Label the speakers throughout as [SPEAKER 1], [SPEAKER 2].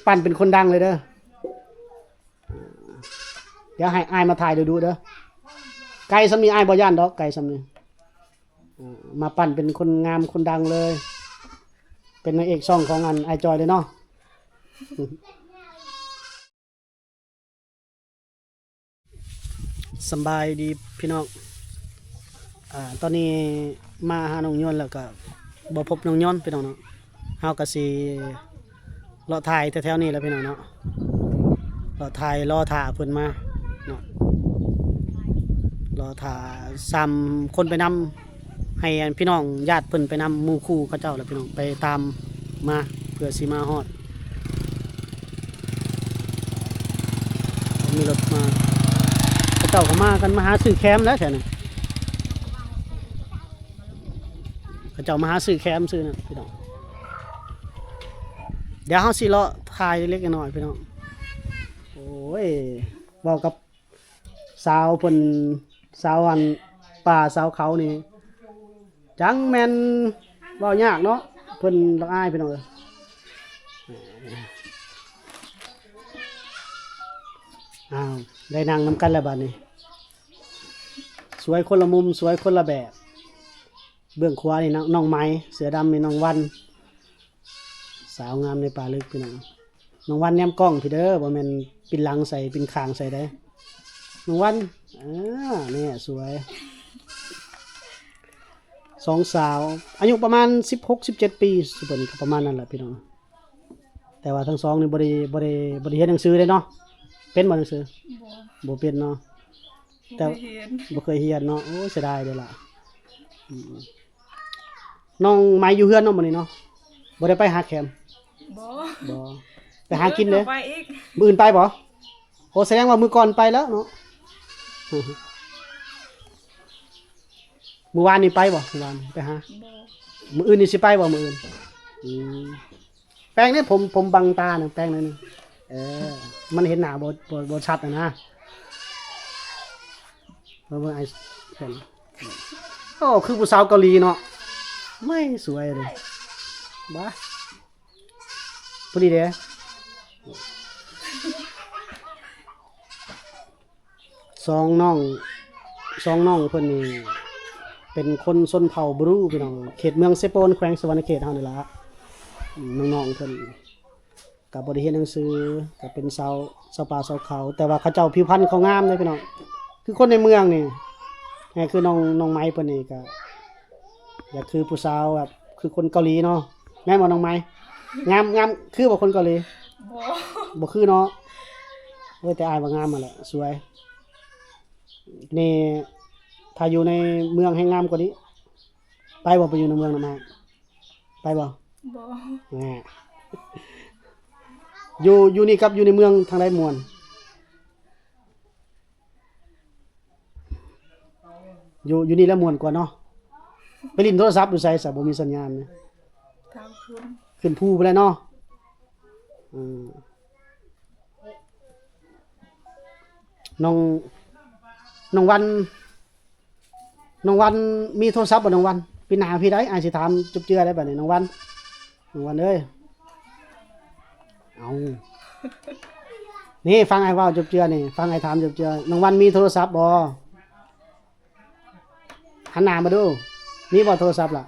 [SPEAKER 1] ปั่นเป็นคนดังเลยเด้อเดี๋ยวให้อายมาถ่ายดูเด้อไก่ซ้ำนี้อายบ่ย่านดอกไก่ซ้ำนี้มาปั่นเป็นคนงามคนดังเลยเป็นนางเอกช่องของไอจอยเลยเนาะสบายดีพี่น้องตอนนี้มาหาน้องยนต์แล้วก็บ่พบน้องยนต์พี่น้องเนาะเฮาก็สิเลาะถ่ายแถวๆนี้แหล้วพี่น้องเนาะเลาะถ่ายรอถ่าเพิ่นมาเนาะรอถ่าซ้ำคนไปนำให้พี่น้องญาติเพิ่นไปนำหมู่คู่เขาเจ้าแล้วพี่น้องไปตามมาเพื่อสิมาฮอดมีรถมาเขาเจ้าก็มากันมาหาซื้อแคมแล้วแถวนั้นเขาเจ้ามาหาซื้อแคมซื้อนะพี่น้องเดี๋ยวเฮาสิเลาะถ่ายเล็กๆน้อยๆพี่น้องโอ้ยเว้ากับสาวเพิ่นสาวอันป่าสาวเขานี่จังแม่นเว้ายากเนาะเพิ่นละอายพี่น้องอ้าวได้นั่งนำกันแล้วบัดนี้สวยคนละมุมสวยคนละแบบเบื้องขวานี่น้องไม้เสือดำนี่น้องวันสาวงามในป่าลึกพี่น้องน้องวันแนมกล้องพี่เด้อบ่แม่นปินหลังใส่ปินคางใส่ได้น้องวันนี่สวยสองสาวอายุประมาณ16-17 ปีสุดนี้ก็ประมาณนั้นแหละพี่น้องแต่ว่าทั้งสองนี่บ่ได้เรียนหนังสือเลยเนาะเป็นบ่หนังสือบ่เป็นเนาะแต่บ่เคยเรียนเนาะโอ้เสียดายเด้อล่ะน้องไม้อยู่เฮือนเนาะมื้อนี้เนาะบ่ได้ไปหาแคมบ่ไปหากินเด้อมื้ออื่นไปบ่โอ้แสดงว่ามื้อก่อนไปแล้วเนาะมื้อวานนี่ไปบ่มื้อวานไปหามื้ออื่นนี่สิไปบ่มื้ออื่นแป้งนี่ผมบังตาน่ะแป้งนั่นนี่มันเห็นหน้าบ่ชัดนะเบิ่งไอ้เห็นโอ้คือผู้สาวเกาหลีเนาะไม่สวยเลยบ้าพอดีเด้สองน้องเพิ่นนี่เป็นคนชนเผ่าบรูพี่น้องเขตเมืองเซโปนแขวงสวรรณเขตเฮานี่ล่ะน้องๆเพิ่นก็บ่ได้เรียนหนังสือก็เป็นชาวป่าชาวเขาแต่ว่าเขาเจ้าผิวพรรณเขางามเลยพี่น้องคือคนในเมืองนี่คือน้องไม้เพิ่นนี่ก็อยากคือผู้สาวแบบคือคนเกาหลีเนาะแม่นบ่น้องไม้งามคือบ่คนเกาหลีบ่คือเนาะแต่อายว่างามมาแหละสวยนี่ถ้าอยู่ในเมืองให้งามกว่านี้ไปบ่ไปอยู่ในเมืองนำมาไปบ่แหมอยู่นี่ครับอยู่ในเมืองทางใดม่วนอยู่นี่แล้วม่วนกว่าเนาะไปลิ้นโทรศัพท์อยู่ไสซะบ่มีสัญญาณนะทางขึ้นภูไปแล้วเนาะน้องวันมีโทรศัพท์บ่น้องวันพี่หน้าพี่ได้อาจสิถามจุบเจือได้บัดนี้น้องวันเอ้ยเอานี่ฟังไอ้เว้าจุบเจือนี่ฟังไอ้ถามจุบเจือน้องวันมีโทรศัพท์บ่หันหน้ามาดูมีบ่โทรศัพท์ล่ะ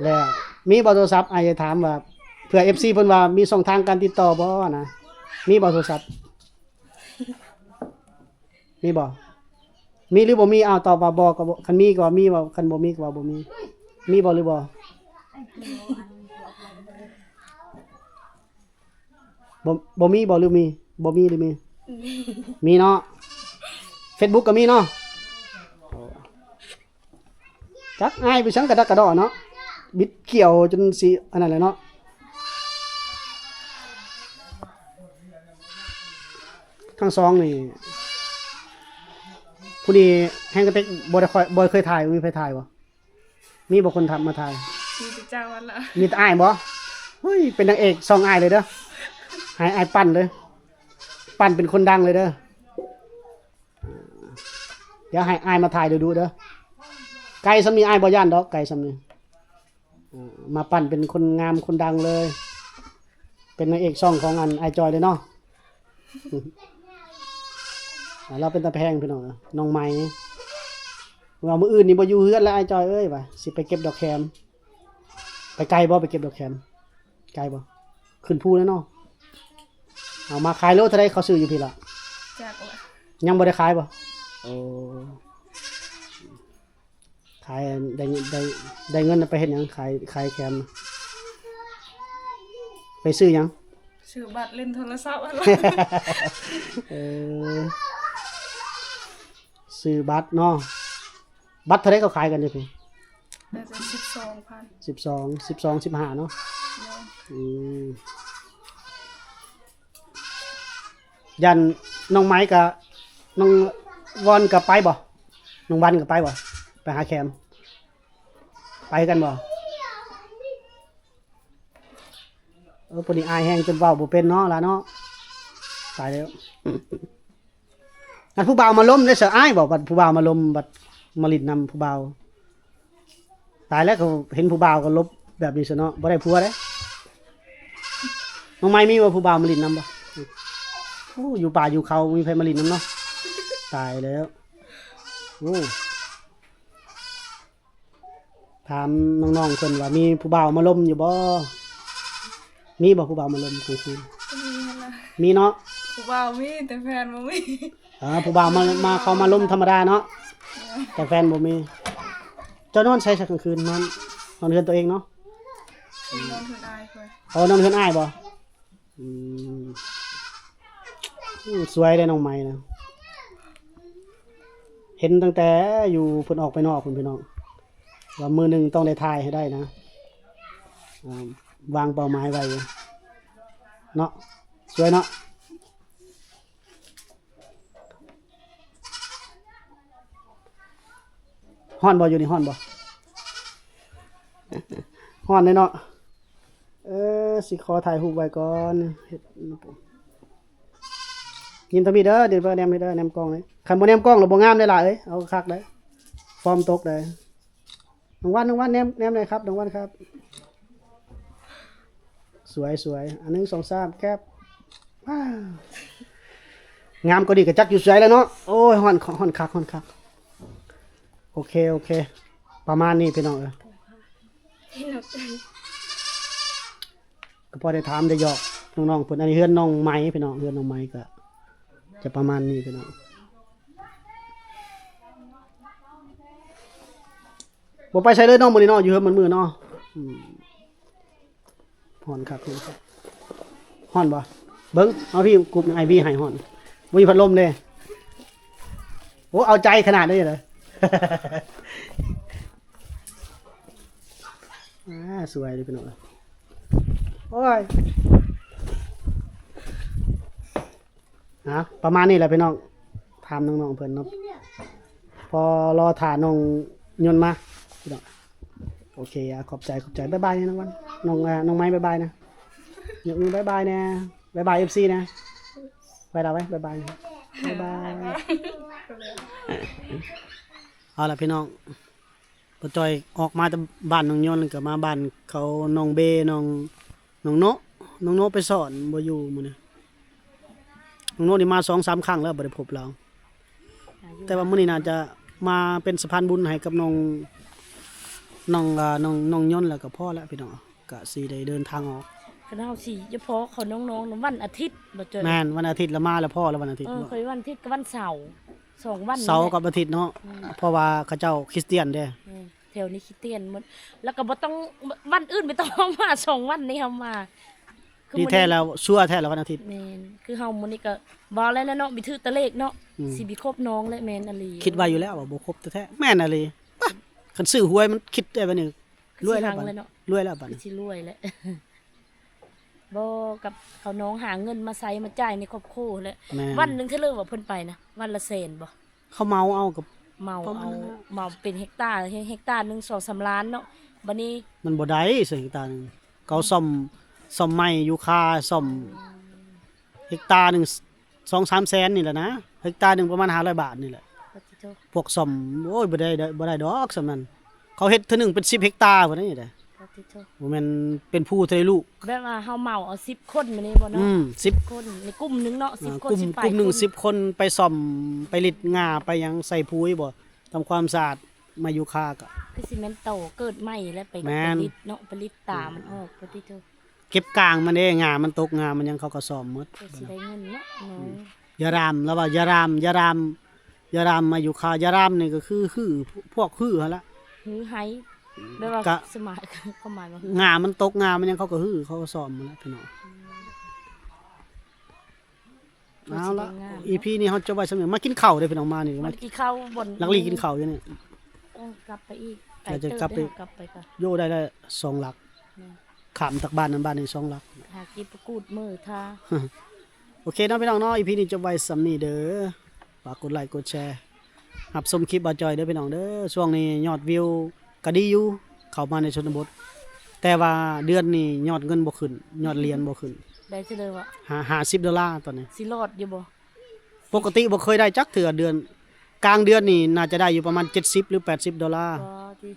[SPEAKER 1] แล้วมีบ่โทรศัพท์อาจจะถามว่าเผื่อ FC เพิ่นว่ามีช่องทางการติดต่อบ่นะมีบ่โทรศัพท์มีบ่มีหรือบ่มีตอบว่าบ่ก็บ่คันมีก็ว่ามีบ่คันบ่มีก็ว่าบ่มีมีบ่หรือบ่บ่มีบ่หรือมีบ่มีหรือมีมีเนาะ Facebook ก็มีเนาะจักอ้ายไปสังกระดักกระดอเนาะบิดเกี่ยวจนสิอันนั้นแหละเนาะทั้งสองนี่ผู้นี้แฮงกระเต็กบ่เคยถ่ายมีใครถ่ายบ่มีบ่คนทำมาถ่ายมีแต่เจ้าวันละมีแต่อ้ายบ่เฮ้ยเป็นนางเอกช่องอ้ายเลยเด้อให้อ้ายปั้นเลยปั้นเป็นคนดังเลยเด้อเดี๋ยวให้อ้ายมาถ่ายดูเด้อไก่ซ้ำนี้อ้ายบ่ย่านดอกไก่ซ้ำนี้ มาปั้นเป็นคนงามคนดังเลย เป็นนางเอกช่องของอันไอจอยเลยเนาะ เราเป็นตาแพงพี่น้องน้องไม้ว่ามื้ออื่นนี่บ่อยู่เฮือนแล้วไอจอยเอ้ยว่าสิไปเก็บดอกแคมไปไกลบ่ไปเก็บดอกแคมไกลบ่ขึ้นภูแล้วเนาะเอามาขายโลเท่าใดเขาซื้ออยู่พี่ล่ะ
[SPEAKER 2] จากว่า
[SPEAKER 1] ยังบ่ได้ขายบ่โอ้ขายได้เงินไปเฮ็ดหยังขายแคมไปซื้อหยัง
[SPEAKER 2] ซื้อบัตรเล่นโทรศัพท์อะไร
[SPEAKER 1] เออซื้อบัตรเนาะบัตรเท่าไรก็ขายกันอยู่พี่
[SPEAKER 2] แต่จะ12,000
[SPEAKER 1] 12 15เนาะ
[SPEAKER 2] เนาะ
[SPEAKER 1] อืมยันน้องไม้กับน้องวอนกับไปบ่น้องวันกับไปบ่ไปหาแคมไปกันบ่ปนี้อายแห้งจนเว้าบ่เป็นเนาะล่ะเนาะตายแล้ว อันผู้บ่าวมาล้มได้เสียอ้ายบอกบัดผู้บ่าวมาล้มบัดมาลิดนำผู้บ่าวตายแล้วก็เห็นผู้บ่าวก็ลบแบบนี้ซะเนาะบ่ได้ผัวเด้น้องไม้มีว่าผู้บ่าวมาลิดนำบ่โอ้อยู่ป่าอยู่เขามีไผมาลิดนำเนาะตายแล้วโอ้ถามน้องๆเพิ่นว่ามีผู้บ่าวมาล้มอยู่บ่มีบ่ผู้บ่าวมาล้มกลางคืน
[SPEAKER 2] มีหั่นล่ะ
[SPEAKER 1] มีเนาะ
[SPEAKER 2] ผู้บ่าวมีแต่แฟนบ่มี
[SPEAKER 1] ผู้บ่าวมาเขามาล้มธรรมดาเนาะแต่แฟนบ่มีเจ้านอนใช้สักกลางคืนนอนเรือนตัวเองเนาะ
[SPEAKER 2] นอนเพิ่นอายค่อย
[SPEAKER 1] นอนเรือนอ้ายบ่อืมสวยเลยน้องใหม่นะเห็นตั้งแต่อยู่เพิ่นออกไปนอกเพิ่นพี่น้องว่ามือหนึงต้องได้ทายให้ได้นะวางเป้าหมายไว้เนาะสวยเนาะฮ้อนบ่อยู่นี่ฮ้อนบ่ฮ้อนแน่เนาะสิขอถ่ายรูปไว้ก่อนเฮ็ดยินตะมีเด้อเดี๋ยวแนมให้เด้อแนมกล้องเลยคันบ่แนมกล้องแล้วบ่งามได้ล่ะเอ้ยเอาคักได้ฟอร์มตกได้น้องวันแนมเลยครับน้องวันครับสวยอัน1 2 3แคปว้าวงามก็ดีก็จักอยู่ไสแล้วเนาะโอ้ยฮ้อนคักโอเคประมาณนี้พี่น้องก็พอได้ถามได้หยอกน้องๆเพิ่นอันนี้เฮือนน้องไม้พี่น้องเฮือนน้องไม้ก็จะประมาณนี้พี่น้องบ่ไปใช้เลยน้องมื้อนี้เนาะอยู่เฮือนมื้อเนาะฮ้อนคักฮ้อนบ่เบิ่งเอาพี่กรุ๊ปไอวีให้ฮ้อนบ่มีพัดลมเด้โอ้เอาใจขนาดนี้เลย สวยเลยพี่น้องโอ้ยประมาณนี้แหละพี่น้องถามน้องๆเพิ่นเนาะพอรอถ่าน้องยนต์มาพี่น้องโอเคขอบใจบ๊ายบายนะน้องวันน้องไม้บ๊ายบายนะยกมือบ๊ายบายนะบ๊ายบาย FC นะไปแล้วไว้บ๊ายบายเอาล่ะพี่น้องปจอยออกมาจากบ้านน้องยนต์ก็มาบ้านเขาน้องเบน้องโนไปสอนบ่อยู่มื้อนี้น้องโนนี่มา 2-3 ครั้งแล้วบ่ได้พบเราแต่ว่ามื้อนี้น่าจะมาเป็นสะพานบุญให้กับน้องยนต์แล้วก็พอแล้วพี่น้องก็สิได้เดินทางออก
[SPEAKER 3] คณะสิเฉพาะเขาน้องๆวันอาทิตย์บ่เจอ
[SPEAKER 1] แม่นวันอาทิตย์ละมาแล้วพ่อแล้ววันอาทิตย์
[SPEAKER 3] เคยวันอาทิตย์กับวันเสาร์2 วัน
[SPEAKER 1] เสาร์กับอาทิตย์เนาะเพราะว่าเขาเจ้าคริสเตียนเด้
[SPEAKER 3] แถวนี้คริสเตียนหมดแล้วก็บ่ต้องวันอื่นไม่ต้องมา2 วันนี้เฮามา
[SPEAKER 1] ดีแท้แล้วชั่วแท้แล้ววันอาทิตย์
[SPEAKER 3] แม่นคือเฮามื้อนี้ก็บ่แล้วเนาะมีถือตะเลขเนาะสิบิครบน้องและแม่นอลี
[SPEAKER 1] คิดไว้อยู่แล้วว่าบ่ครบแท้ๆแม่นอะเลยคันซื้อหวยมันคิดได้บัดนี้รวยแล้วบัดนี้รวยแล้วบัดนี้
[SPEAKER 3] สิรวยแล้ว บ่กับเขาน้องหาเงินมาใช้มาจ่ายในครอบครัวแล้ววันนึงเท่าเลยว่าเพิ่นไปนะวันละแสนบ่
[SPEAKER 1] เขาเมาเอากับ
[SPEAKER 3] เมาเป็นเฮกตาร์นึง2-3 ล้านเนาะบัดนี้
[SPEAKER 1] มันบ่ได้สิเฮกตาร์นึงเขาซ่อมไม้อยู่ค่าซ่อมเฮกตาร์นึง 2-3 แสนนี่แหละนะเฮกตาร์นึงประมาณ500 บาทนี่แหละพวกซ่อมโอ้ยบ่ได้ดอกสำนั้นเขาเฮ็ดเทื่อนึงเป็น10 เฮกตาร์พุ่นนี่แหละ
[SPEAKER 3] ปฏิโทษ
[SPEAKER 1] บ่แม่นเป็นผู้ทะเลลูก
[SPEAKER 3] แบบว่าเฮาเหมาเอา10คนมานี่บ่เนาะ
[SPEAKER 1] 10
[SPEAKER 3] คนในกลุ่มหนึงเนาะ10 คน
[SPEAKER 1] กลุ่ม
[SPEAKER 3] 10
[SPEAKER 1] กลุ่มหนึง10 คนไปซ่อมไปลิดงาไปหยังใส่ปุ๋ยบ่ทำความสะอาดมาอยู่คาก็
[SPEAKER 3] คือสิแม่นโตเกิดใหม่แล้วไป
[SPEAKER 1] แม่น
[SPEAKER 3] ลิดเนาะไปลิดตามันออกปฏิโทษ
[SPEAKER 1] เก็บกลางมันเด้งามันตกงามันยังเขาก็ซ่อมหมด
[SPEAKER 3] เพื่อสิได้เงินเนาะเนาะ
[SPEAKER 1] ยารามแล้วว่ายารามมาอยู่คายารามนี่ก็คือพวกหั่นละ
[SPEAKER 3] หือไห้แบบว่าก
[SPEAKER 1] ะ
[SPEAKER 3] สมัยก็หมายว่าหือง
[SPEAKER 1] ามันตกงามันยังเขาก็เขาก็ซ่อมหมันแล้วพี่น้องเอาละ EP นี้เฮาจะไว้สำหรับมากินข้าวเด้อพี่น้องมานี่
[SPEAKER 3] มั
[SPEAKER 1] มาน
[SPEAKER 3] กินข้าวบน
[SPEAKER 1] ลักลี่กินข้าวอยู่นี่
[SPEAKER 3] กลับไปอีก
[SPEAKER 1] เราจะกลับไป
[SPEAKER 3] กลับไปก่อน
[SPEAKER 1] โยได้ละ2หลักขามจากบ้านนั้นบ้านนี้2หลัก
[SPEAKER 3] หากินประกูดมือทา
[SPEAKER 1] โอเคเนาะพี่น้องเนาะ EP นี้จะไว้สำนี้เด้อฝากกดไลค์กดแชร์รับชมคลิปบ่าวจอยเด้อพี่น้องเด้อช่วงนี้ยอดวิวก็ดีอยู่เข้ามาในชนบทแต่ว่าเดือนนี้ยอดเงินบ่ขึ้นยอดเหรียญบ่ขึ้น
[SPEAKER 3] ได้เฉลยว่า
[SPEAKER 1] $50ตอนนี้
[SPEAKER 3] สิรอดอยู่บ่
[SPEAKER 1] ปกติบ่เคยได้จักเทื่อเดือนกลางเดือนนี่น่าจะได้อยู่ประมาณ$70หรือ$80
[SPEAKER 3] ก็ที่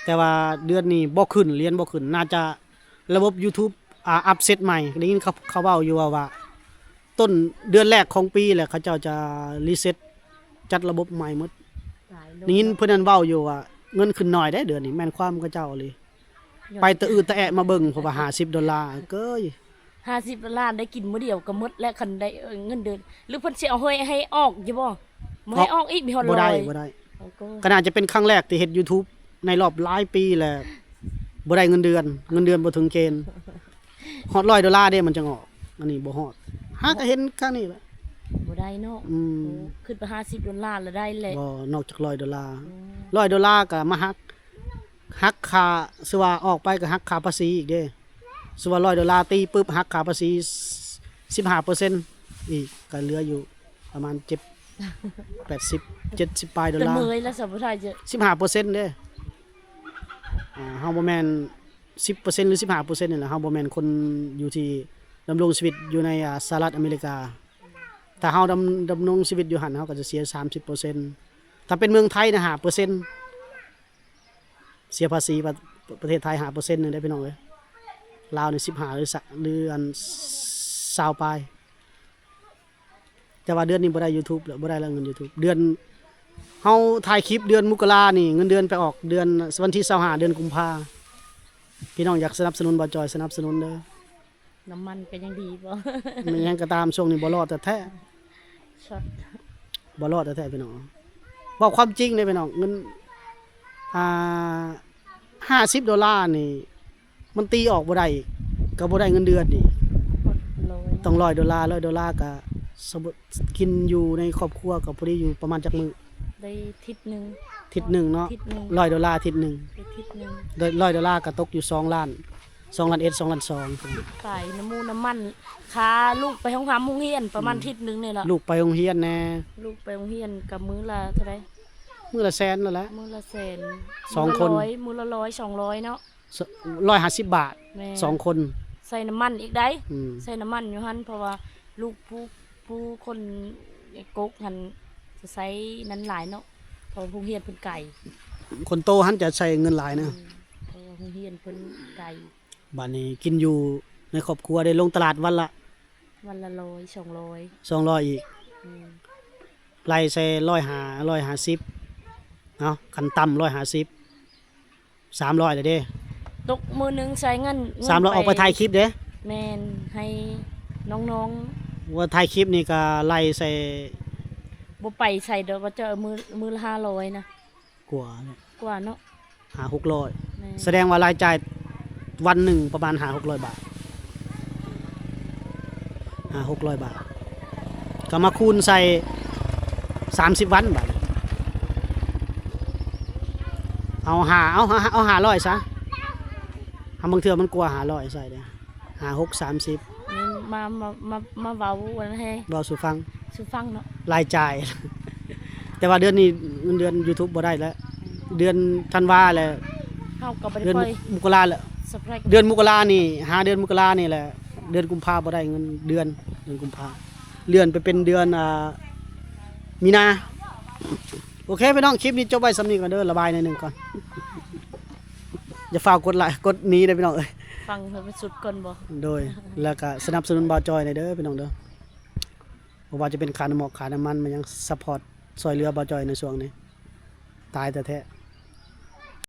[SPEAKER 1] แต่ว่าเดือนนี้บ่ขึ้นเหรียญบ่ขึ้นน่าจะระบบ YouTube อัปเซตใหม่ได้ยินเขาเว้าอยู่ว่าต้นเดือนแรกของปีแหละเขาเจ้าจะรีเซ็ตจัดระบบใหม่หมด
[SPEAKER 3] หลายโล
[SPEAKER 1] ได้ยินเพิ่นนั้นเว้าอยู่ว่าเงินขึ้นน้อยได้เดือนนี้แม่นความเขาเจ้าเลยไปตะอืดตะแอะมาเบิ่งเพราะว่า$50เก้ย
[SPEAKER 3] $50ได้กินมื้อเดียวก็หมดและคันได้เงินเดือนหรือเพิ่นสิเอาให้ออกอยู่บ่บ่ให้ออกอีกมีฮอด
[SPEAKER 1] บ่ได้
[SPEAKER 3] ร้อย
[SPEAKER 1] บ่ได้
[SPEAKER 3] เอาก็
[SPEAKER 1] ก็น่าจะเป็นครั้งแรกที่เฮ็ด YouTube ในรอบหลายปีแหละบ่ได้เงินเดือนบ่ถึงเกณฑ์ฮอด$100เด้มันจะออกอันนี้บ่ฮอดหาก็เห็นครั้งนี้แหละ
[SPEAKER 3] บ่ได้เนาะ
[SPEAKER 1] อืม
[SPEAKER 3] โอ้ขึ้นไป$50แล้วได้แหละ
[SPEAKER 1] บ่นอกจาก$100ก็มาหักค่าสิว่าออกไปก็หักค่าภาษีอีกเด้สิว่า$100ตีปึ๊บหักค่าภาษี 15% อีกก็เหลืออยู่ประมาณ80 70ปลายดอล
[SPEAKER 3] แต่
[SPEAKER 1] ลาร์
[SPEAKER 3] เมยแล้วสัมภาษณ์จะ
[SPEAKER 1] 15%เด้เฮาบ่แม่น10%หรือ15%นี่แหละเฮาบ่แม่นคนอยู่ที่ดำรงชีวิตอยู่ในสหรัฐอเมริกาถ้าเฮาดำรงชีวิตอยู่หั่นเฮาก็จะเสีย 30%ถ้าเป็นเมืองไทยนะ5%เสียภาษีประเทศไทย5%นึงได้พี่น้องเอ้ยลาวนี่15หรืออัน20ปลายแต่ว่าเดือนนี้บ่ได้ YouTube แล้วบ่ได้แล้วเงิน YouTube เดือนเฮาถ่ายคลิปเดือนมกรานี่เงินเดือนไปออกเดือนวันที่25เดือนกุมภาพี่น้องอยากสนับสนุนบ่จอยสนับสนุนเด้อ
[SPEAKER 3] น้ำมันก็ยังดีบ่
[SPEAKER 1] มันยังก็ตามช่วงนี้บ่รอดแต่แท้
[SPEAKER 3] ช็อต
[SPEAKER 1] บ่รอดแต่แท้พี่น้องบอกความจริงเลยพี่น้องเงิน$50นี่มันตีออกบ่ได้อีกก็บ่ได้เงินเดือนนี่
[SPEAKER 3] หมดเลย
[SPEAKER 1] ต้อง$100ก็สมมุติกินอยู่ในครอบครัวก็พอดีอยู่ประมาณจักมื้อ
[SPEAKER 3] ได้ทิศหนึง
[SPEAKER 1] ทิศหนึงเนาะ
[SPEAKER 3] ทิศหนึง
[SPEAKER 1] $100ทิศหนึง
[SPEAKER 3] ได้ทิศหนึง
[SPEAKER 1] $100ก็ตกอยู่2ล้าน2ล้าน2ล้าน2
[SPEAKER 3] ขายน้ำมูน้ำมันค่าลูกไปห้องน้ำโรงเรียนประมาณทิศหนึงนี่ล่ะ
[SPEAKER 1] ลูกไปโรงเรียนแน่
[SPEAKER 3] ลูกไปโรงเรียนกับมื้อละเท่าไหร่
[SPEAKER 1] มื้อละแสนแล้วแหละ
[SPEAKER 3] มื้อละแสน
[SPEAKER 1] สองคน
[SPEAKER 3] มื้อละ100 200เนาะ
[SPEAKER 1] 150บาท
[SPEAKER 3] แม่
[SPEAKER 1] 2คน
[SPEAKER 3] ใส่น้ำมันอีกได้
[SPEAKER 1] อืม
[SPEAKER 3] ใส่น้ำมันอยู่หั่นเพราะว่าลูกผู้คนไอ้กกหั่นจะใช้นั้นหลายเนาะเพราะโรงเรียนเพิ่นไกล
[SPEAKER 1] คนโตหันจะใช้เงินหลายนะ
[SPEAKER 3] เพราะว่าโรงเรียนเพิ่นไกล
[SPEAKER 1] บัดนี้กินอยู่ในครอบครัวได้ลงตลาดวันละ
[SPEAKER 3] วันละ100 200
[SPEAKER 1] 200อีก
[SPEAKER 3] อืม
[SPEAKER 1] ไล่ใส่150เนาะคันต่ำ150 300เลยเด้
[SPEAKER 3] ตกมือหนึงใช้เงิน
[SPEAKER 1] 300ออกไปถ่ายคลิปเด้
[SPEAKER 3] แม่นให้น้อง
[SPEAKER 1] ว่าถ่ายคลิปนี่ก็ไล่ใส่
[SPEAKER 3] ๆบ่ไปใส่เด้อว่าจะเอามือละ500นะ
[SPEAKER 1] กว่าเนี่ย
[SPEAKER 3] กว่าเนาะ
[SPEAKER 1] 500-600
[SPEAKER 3] แม่น
[SPEAKER 1] แสดงว่ารายจ่ายวันหนึ่งประมาณ500-600 บาท500-600 บาท ก็มาคูณใส่30 วันบาทเอา500ซะบางเทื่อมันกว่า500ใส่เด้5-6-30
[SPEAKER 3] นี่มาเว้าวันให้
[SPEAKER 1] เว้าสู่ฟัง
[SPEAKER 3] สู่ฟังเนาะ
[SPEAKER 1] รายจ่าย แต่ว่าเดือนนี้เงินเดือน YouTube บ่ได้แล้ว เดือนธันวาแหละ
[SPEAKER 3] เฮาก็บ่ได้
[SPEAKER 1] เดือน
[SPEAKER 3] ปล่อย
[SPEAKER 1] มกราแหละ
[SPEAKER 3] สปราย
[SPEAKER 1] เดือนมกรานี่หาเดือนมกรานี่แหละเดือนกุมภาบ่ได้เงินเดือนกุมภาเลื่อนไปเป็นเดือนมีนาโอเคพี่น้องคลิปนี้จบไว้สำนี้ก่อนเด้อระบายหน่อยหนึงก่อน อย่าฝากกดไลค์กดหนี้เด้อพี่น้องเอ้ย
[SPEAKER 3] ฟังเพิ่นไปสุดก่อนบ่
[SPEAKER 1] โดยแล้วก็สนับสนุนบ่าวจอยในอยเด้อพี่น้องเด้อบ่ว่าจะเป็นค่าน้ำหมอกค่าน้ำมันมันยังซัพพอร์ตช่วยเหลือบ่าวจอยในช่วงนี้ตายแต่แท้